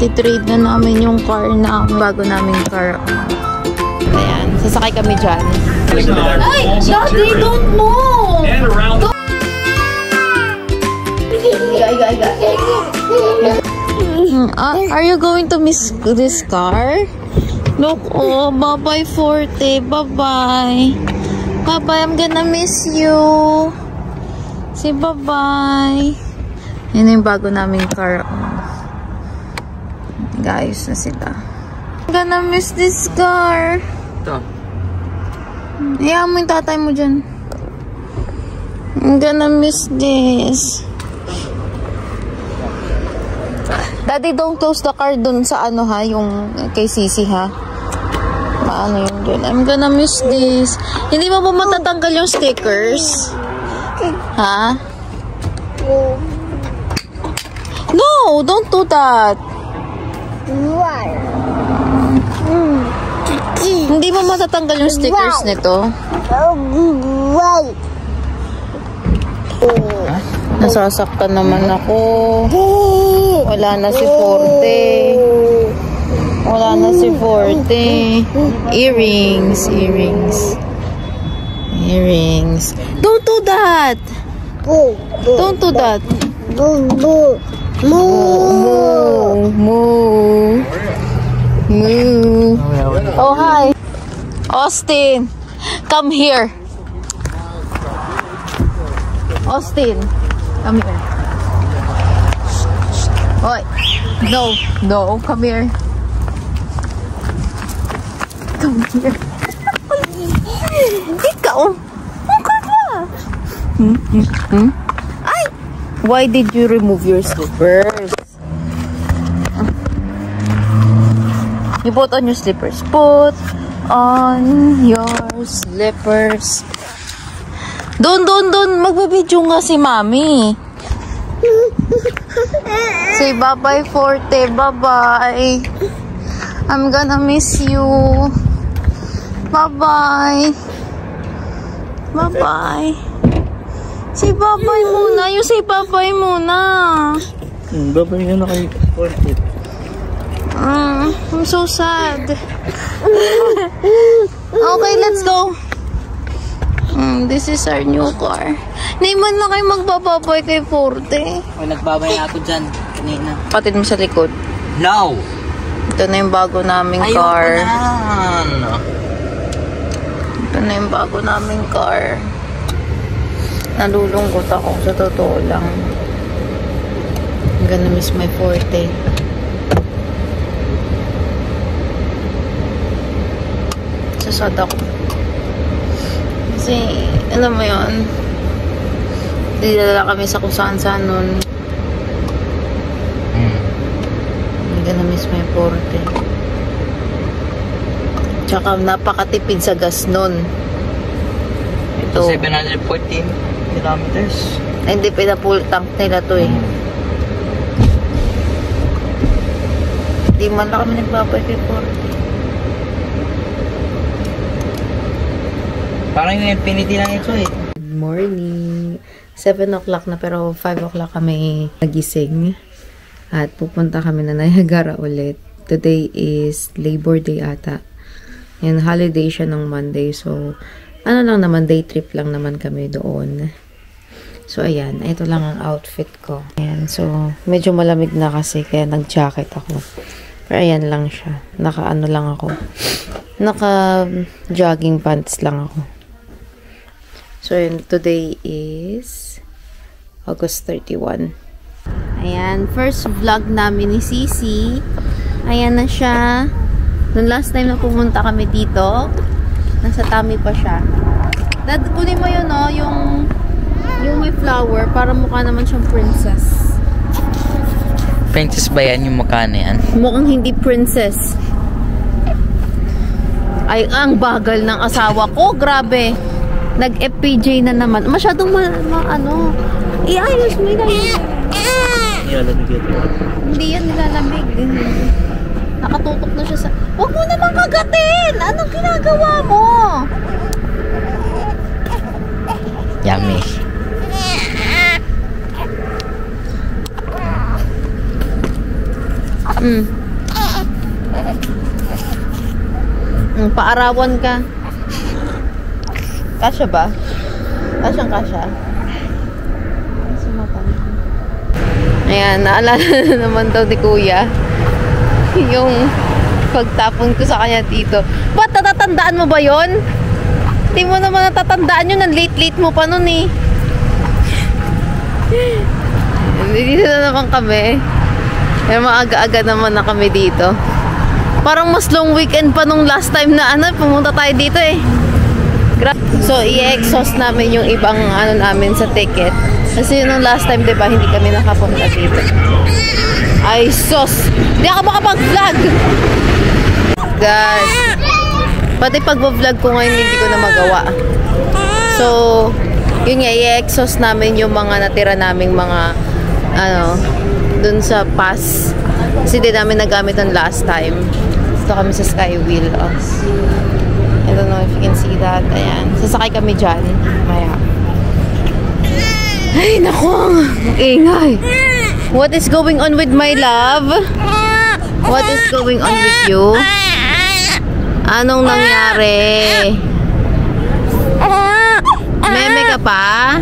titrade na namin yung car namin. Bago namin car. Ayan, sasakay kami dyan. Ay! Daddy, don't move! Are you going to miss this car? Look, oh, bye-bye Forte. Bye-bye. Bye-bye, I'm gonna miss you. Say bye-bye. Yan yung bago naming car. Guys, na sila. I'm gonna miss this car. Ito. Iyan mo yung tatay mo dyan. I'm gonna miss this. Daddy, don't close the car dun sa ano ha, yung kay Sisi ha. Paano yun dun? I'm gonna miss this. Hindi mo ba matatanggal yung stickers? Ha? No, don't do that. Hindi mo matatanggal yung stickers nito. Nasasaktan naman ako. Wala na si Forte. Wala na si Forte. Earrings. Don't do that. Don't do that. Moo. Oh, hi. Austin. Come here. Austin. Come here. Oi. No, come here. Come here. Ikaw. Ay! Why did you remove your slippers? You put on your slippers. Put on your slippers. Don. Magbibidyo nga si Mami. Say bye-bye, Forte. Bye-bye. I'm gonna miss you. Bye-bye. Bye-bye. Say bye-bye muna. You say bye-bye muna. Bye-bye na kay Forte. I'm so sad. Okay, let's go. This is our new car. Naiman na kayo magbababay kay Forte. Ay, nagbabay na ako dyan kanina. Patid mo sa likod. No! Ito na yung bago naming car. Ito na yung bago naming car. Nalulungkot ako sa totoo lang. I'm gonna miss my Forte. Sasad ako. Kasi, alam mo yun, dinala kami sa kung saan-saan nun. I'm gonna miss my Forte. Tsaka napakatipid sa gas nun. Ito. 714 kilometers. Ay, hindi pinapull tank nila to eh. Hindi man lang kami nagbabay kay Forte. Parang yung Infinity lang ito eh. Good morning. 7 o'clock na pero 5 o'clock kami nagising. At pupunta kami na Niagara ulit. Today is Labor Day ata. Yan, holiday siya ng Monday. So, ano lang naman, day trip lang naman kami doon. So, ayan. Ito lang ang outfit ko. Ayan. So, medyo malamig na kasi kaya nag-jacket ako. Pero ayan lang siya. Naka-ano lang ako. Naka-jogging pants lang ako. So, today is August 31. Ayan, first vlog namin ni Sisi. Ayan na siya. Noong last time na pumunta kami dito, nasa tummy pa siya. Dad, kunin mo yun, no? Yung may flower, para mukha naman siyang princess. Princess ba yan? Yung mukha na yan? Mukhang hindi princess. Ay, ang bagal ng asawa ko. Grabe. Nag-FPJ na naman. Masyadong ano. Iayos mo yun. Nilalamig ito. Hindi yan nilalamig. Nakatutok na siya sa... Huwag mo naman kagatin! Anong ginagawa mo? Yummy. Paarawan ka. Kasya ba? Kasyang kasya. Ayan, naalala na naman daw ni Kuya yung pagtapon ko sa kanya dito. Ba't natatandaan mo ba yon? Hindi mo naman natatandaan yun. Ang late-late mo pa nun eh. Dito na naman kami. Pero maaga-aga naman na kami dito. Parang mas long weekend pa nung last time na pumunta tayo dito eh. So, i-exhaust namin yung ibang namin sa ticket. Kasi nung last time, diba, hindi kami nakapunta dito. Ay, sos! Hindi ako makapag-vlog! Guys, pati pag-vlog ko ngayon, hindi ko na magawa. So, yun nga, i-exhaust namin yung mga natira naming mga, dun sa pass. Kasi di namin nagamit ang last time. Dito kami sa Skywheel. Oh. I don't know if you can see that. Ayan. Sasakay kami dyan. Maya. Ay, naku! Ang ingay! What is going on with my love? What is going on with you? Anong nangyari? Meme ka pa?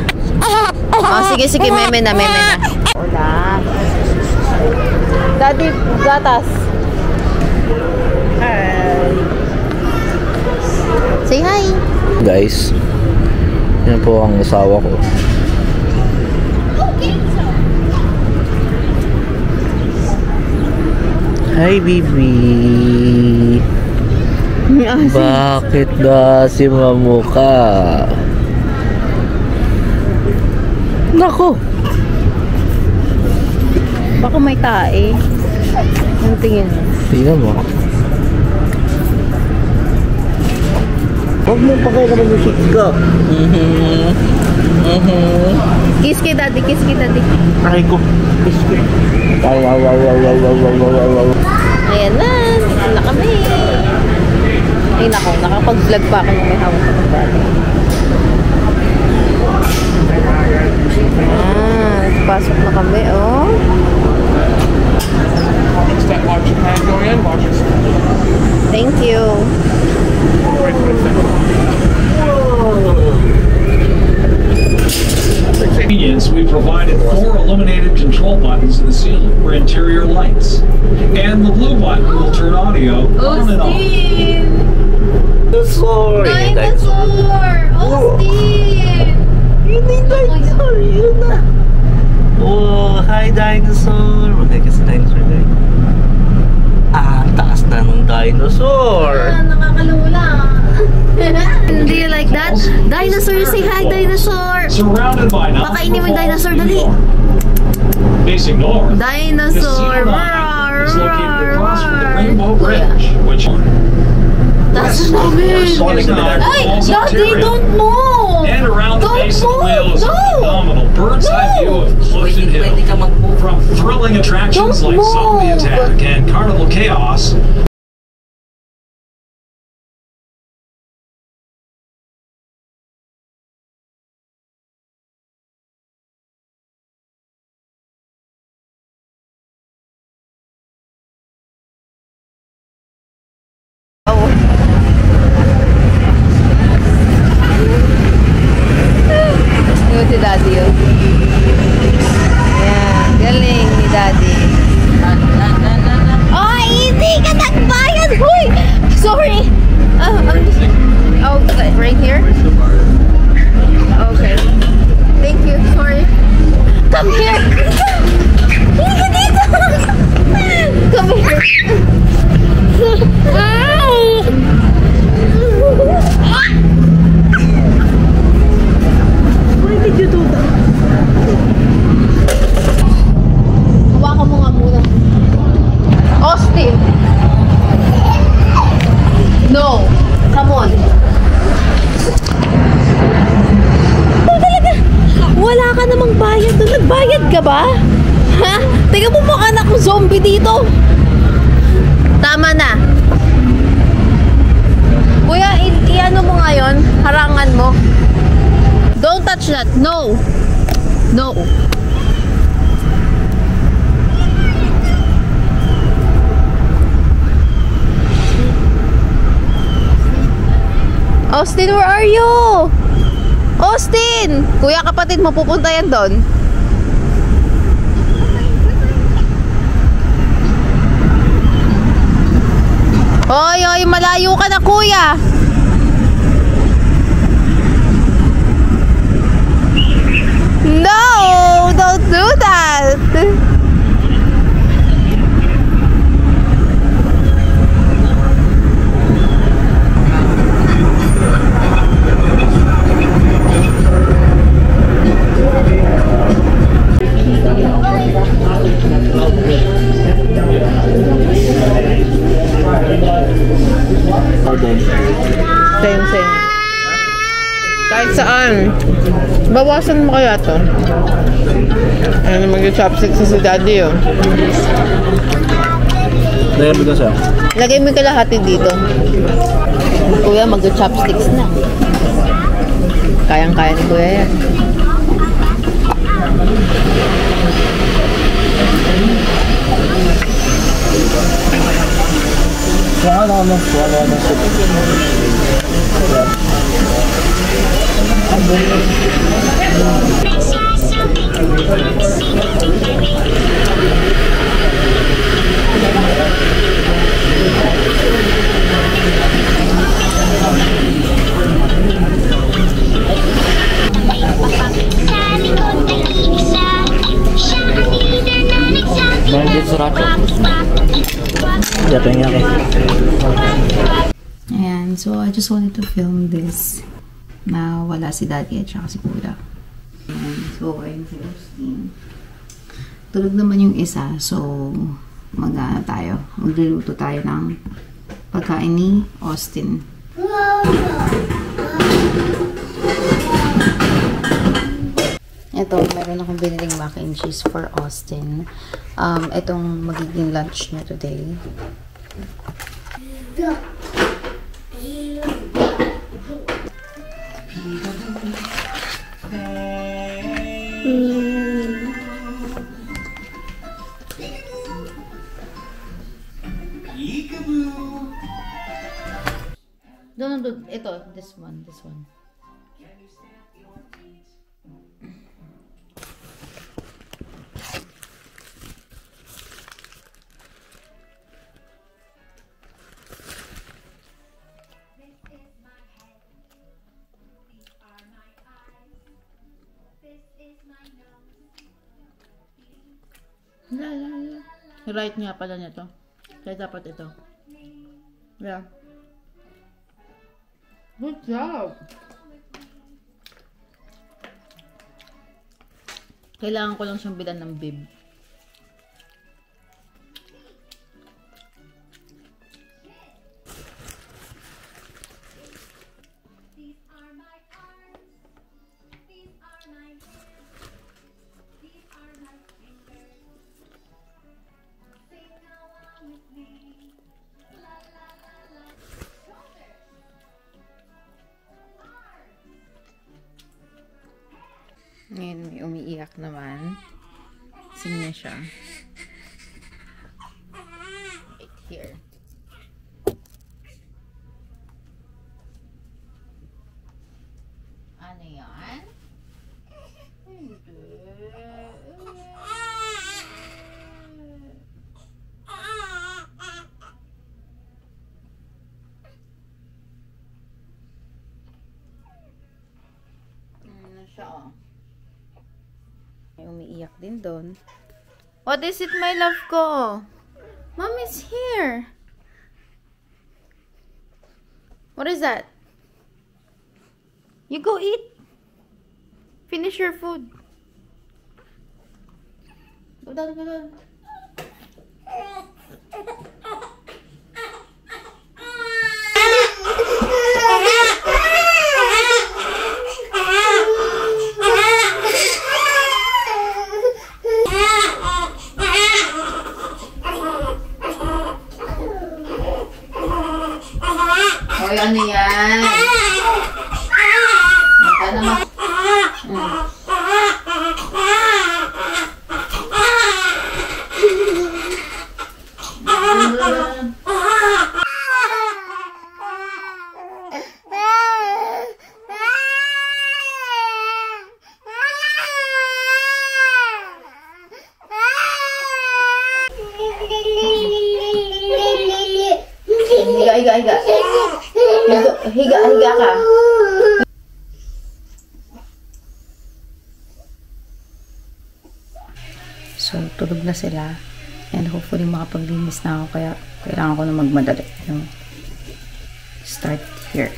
Oh, sige, meme na. Hola. Daddy, gatas. Hi. Say hi. Guys, yan po ang asawa ko. Hi, baby. Bakit ba si mamuka? Nako. Baka may tae. Ang tingin mo? Tingnan mo. Huwag mo pa kayo naman yung shit ko. Kiss kay daddy, kiss kay daddy. Aray ko. Kiss ko. Ayan na, dito na kami. Ay nako, nakapag-vlog pa ako nung may hawak ko ng bata. Pasok na kami, oh. Thank you. Convenience, we provided 4 illuminated control buttons in the ceiling for interior lights. And the blue button will turn audio on and off. Dinosaur! Dinosaur! Austin! Yun yung dinosaur! Yun na! Oh, hi dinosaur! Magay kasi dinosaur na yun. Ang taas na ng dinosaur! Nakakalula. Do you like that? Dinosaur, say hi, dinosaur! Surrounded by Pakainin mo yung dinosaur, dali! Facing north, Dinosaur! the Line is located across from the Rainbow Bridge, which That's Ay! Daddy, don't move! and around the Don't base of the wheel move! is a phenomenal bird's-eye view of Clifton Hill. From thrilling attractions Don't like Zombie move! Attack and Carnival Chaos Si daddy yun. Ayan, galing ni daddy. Oh, hindi ka nagbayad! Huy! Sorry! Okay, right here? Okay. Thank you, sorry. Come here! Hindi ka dito! Come here! Why did you do that? Hawakan mo nga muna. Austin! No! Come on! Oh, talaga! Wala ka namang bayad doon. Nagbayad ka ba? Ha? Tingnan mo mukha na akong zombie dito. Tama na. Kuya, i-ano mo ngayon? Harangan mo. Don't touch that. No. No. Austin, where are you? Austin! Kuya, kapatid mo, pupunta yan doon. Oy, oy, malayo ka na, kuya. No, don't do that. Same. Kahit saan. Bawasan mo kaya to. Ano mag-chopstick si daddy oh. Lagyan mo siya. Lagay mo kalahati dito. Kuya, mag-chopsticks na. Kayang-kaya ni kuya yan. Ayan, so I just wanted to film this na wala si daddy at saka si kuya. Ayan, so ayun si Austin. Tulog naman yung isa, so magluluto tayo ng pagkain ni Austin. Ito, meron akong biniling mac and cheese for Austin. Itong magiging lunch niya today. No, ito, this one. Right nga pala nito. Kaya dapat ito. Yeah. Good job! Kailangan ko lang siyang bilan ng bib. Ngayon may umiiyak naman. Sing na siya. Right here. Ano yan? Ano siya oh. May umiiyak din doon. What is it, my love ko? Mom is here. What is that? You go eat. Finish your food. Go down, go down. Hoy, ano yan? Mata naman. higa. Higa ka. So, tulog na sila. And hopefully makapaglinis na ako. Kaya kailangan ko na magmadali. Start here.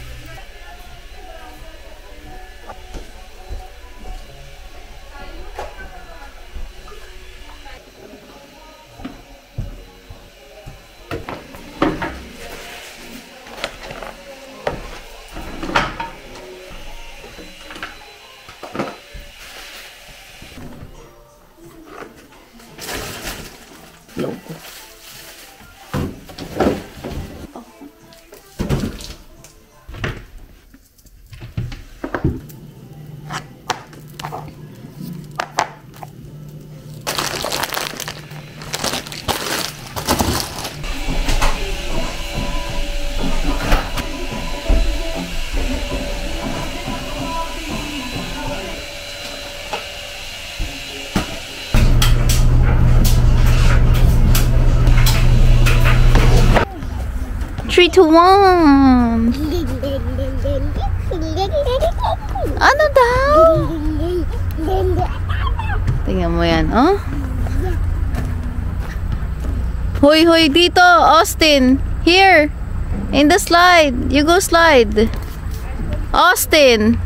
Logo. Three, two, one. Ano daw? Tingnan mo yan, oh. Hoy, hoy, dito, Austin. Here. In the slide. You go slide. Austin.